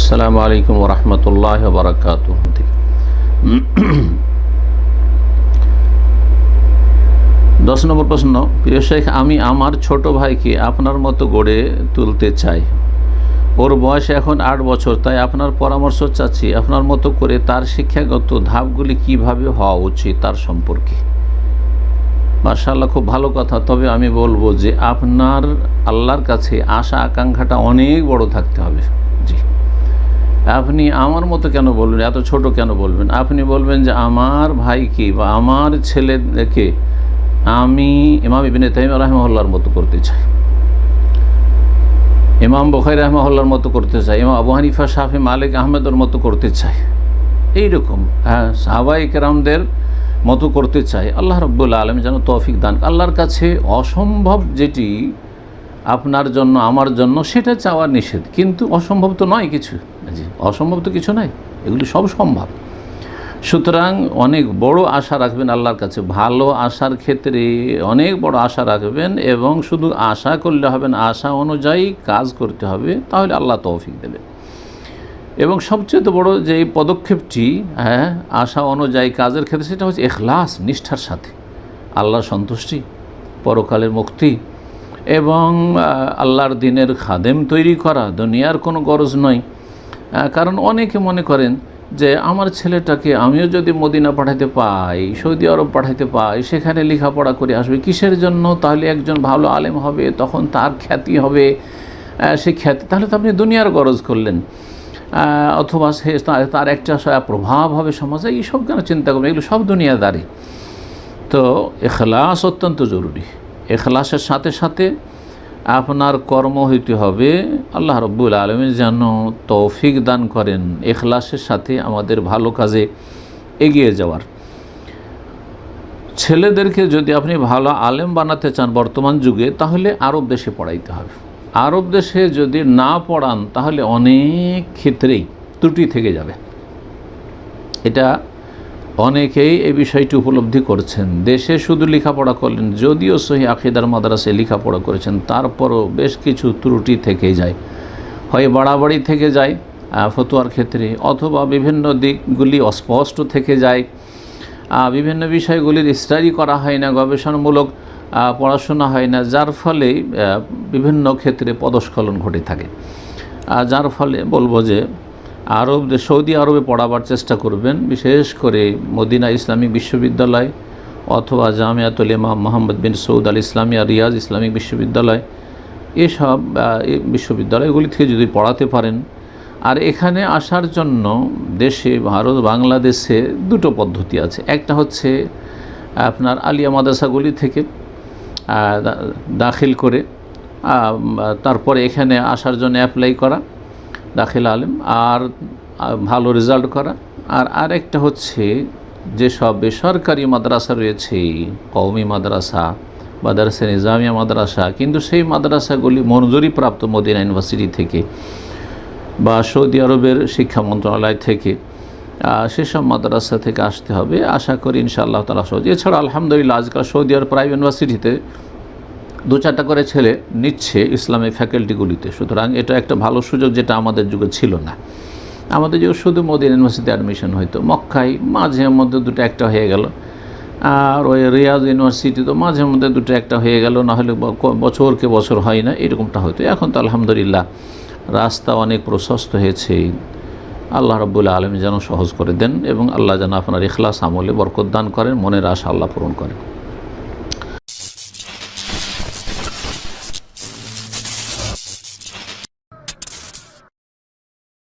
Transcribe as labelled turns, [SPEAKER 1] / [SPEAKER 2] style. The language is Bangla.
[SPEAKER 1] আসসালামু আলাইকুম ওয়া রাহমাতুল্লাহি ওয়া বারাকাতুহু। 10 নম্বর প্রশ্ন। প্রিয় শেখ, আমি আমার ছোট ভাইকে আপনার মতো গড়ে তুলতে চাই। ওর বয়স এখন 8 বছর, তাই আপনার পরামর্শ চাচ্ছি আপনার মতো করে তার শিক্ষাগত ধাপগুলি কিভাবে হওয়া উচিত তার সম্পর্কে। মাশাআল্লাহ, খুব ভালো কথা। তবে আমি বলবো যে আপনার আল্লাহর কাছে আশা আকাঙ্ক্ষাটা অনেক বড় থাকতে হবে। জি, আপনি আমার মতো কেন বলবেন, এত ছোট কেন বলবেন? আপনি বলবেন যে আমার ভাইকে বা আমার ছেলেকে আমি ইমাম ইবনে তাইমিয়া রাহিমাহুল্লাহর মতো করতে চাই, ইমাম বুখারী রাহিমাহুল্লাহর মতো করতে চাই, ইমাম আবু হানিফা, শাফি, মালিক, আহমেদের মতো করতে চাই, এইরকম সাহাবায়ে কেরামদের মতো করতে চাই। আল্লাহ রাব্বুল আলামিন যেন তৌফিক দান। আল্লাহর কাছে অসম্ভব যেটি আপনার জন্য আমার জন্য সেটা চাওয়া নিষেধ, কিন্তু অসম্ভব তো নয় কিছু। জি, অসম্ভব তো কিছু নয়, এগুলি সব সম্ভব। সুতরাং অনেক বড় আশা রাখবেন আল্লাহর কাছে, ভালো আশার ক্ষেত্রে অনেক বড় আশা রাখবেন, এবং শুধু আশা করলে হবে না, আশা অনুযায়ী কাজ করতে হবে, তাহলে আল্লাহ তৌফিক দেবে। এবং সবচেয়ে বড় যে পদক্ষেপটি আশা অনুযায়ী কাজের ক্ষেত্রে, সেটা হচ্ছে ইখলাস, নিষ্ঠার সাথে আল্লাহর সন্তুষ্টি, পরকালের মুক্তি এবং আল্লাহর দ্বীনের খাদেম তৈরি করা। দুনিয়ার কোনো গরজ নয়। কারণ অনেকে মনে করেন যে আমার ছেলেটাকে আমিও যদি মদিনা পাঠাতে পাই, সৌদি আরব পাঠাতে পাই, সেখানে লেখাপড়া করে আসবে, কিসের জন্য? তাহলে একজন ভালো আলেম হবে, তখন তার খ্যাতি হবে, সেই খ্যাতি, তাহলে তো আপনি দুনিয়ার গরজ করলেন, অথবা সে তার একটা প্রভাব হবে সমাজে। এইসব কেন চিন্তা করবেন? এগুলো সব দুনিয়াদারি। তো ইখলাস অত্যন্ত জরুরি। ইখলাসের সাথে সাথে আপনার কর্ম হইতে হবে। আল্লাহ রাব্বুল আলামিন যেন তৌফিক দান করেন ইখলাসের সাথে আমাদের ভালো কাজে এগিয়ে যাওয়ার। ছেলেদেরকে যদি আপনি ভালো আলেম বানাতে চান বর্তমান যুগে, তাহলে আরব দেশে পড়াইতে হবে। আরব দেশে যদি না পড়ান, তাহলে অনেক ক্ষেত্রেই ত্রুটি থেকে যাবে। এটা অনেকেই এই বিষয়টি উপলব্ধি করছেন। দেশে শুধু লেখাপড়া করলেন, যদিও সহি আকিদার মাদ্রাসায় লেখাপড়া করেছেন, তারপরও বেশ কিছু ত্রুটি থেকে যায়। হয় বাড়াবাড়ি থেকে যায় ফতোয়ার ক্ষেত্রে, অথবা বিভিন্ন দিকগুলি অস্পষ্ট থেকে যায়, বিভিন্ন বিষয়গুলির স্টাডি করা হয় না, গবেষণামূলক পড়াশোনা হয় না, যার ফলে বিভিন্ন ক্ষেত্রে পদস্খলন ঘটে থাকে। যার ফলে বলবো যে সৌদি আরবে পড়াবার চেষ্টা করবেন, বিশেষ করে মদিনা ইসলামিক বিশ্ববিদ্যালয় অথবা জামিয়াতুল ইমাম মোহাম্মদ বিন সৌদ আল ইসলামিয়া রিয়াজ ইসলামিক বিশ্ববিদ্যালয়, এসব বিশ্ববিদ্যালয়গুলি থেকে যদি পড়াতে পারেন। আর এখানে আসার জন্য দেশে, ভারত বাংলাদেশে দুটো পদ্ধতি আছে। একটা হচ্ছে আপনার আলিয়া মাদ্রাসাগুলি থেকে দাখিল করে তারপরে এখানে আসার জন্য অ্যাপ্লাই করা, দাখিল আলেম, আর ভালো রেজাল্ট করা। আর আরেকটা হচ্ছে যেসব বেসরকারি মাদ্রাসা রয়েছে, কওমি মাদ্রাসা, মাদ্রাসা নিজামিয়া মাদ্রাসা, কিন্তু সেই মাদ্রাসাগুলি মঞ্জুরিপ্রাপ্ত মদিনা ইউনিভার্সিটি থেকে বা সৌদি আরবের শিক্ষা মন্ত্রণালয় থেকে, সেসব মাদ্রাসা থেকে আসতে হবে। আশা করি ইনশাআল্লাহ তাআলা সহজ। এছাড়া আলহামদুলিল্লাহ আজকাল সৌদি আরব প্রাইভেট ইউনিভার্সিটিতে 2-4টা করে ছেলে নিচ্ছে ইসলামিক ফ্যাকাল্টিগুলিতে। সুতরাং এটা একটা ভালো সুযোগ, যেটা আমাদের যুগে ছিল না। আমাদের যুগে শুধু মদিনা ইউনিভার্সিটিতে অ্যাডমিশন হয়তো, মক্কায় মাঝে মধ্যে 2-1টা হয়ে গেল, আর ওই রিয়াজ ইউনিভার্সিটি তো মাঝে মধ্যে 2-1টা হয়ে গেল, নাহলে বছরকে বছর হয় না, এরকমটা হয়তো। এখন তো আলহামদুলিল্লাহ রাস্তা অনেক প্রশস্ত হয়েছে। আল্লাহ রাব্বুল আলামিন যেন সহজ করে দেন, এবং আল্লাহ যেন আপনার ইখলাস আমলে বরকত দান করেন, মনের আশা আল্লাহ পূরণ করেন।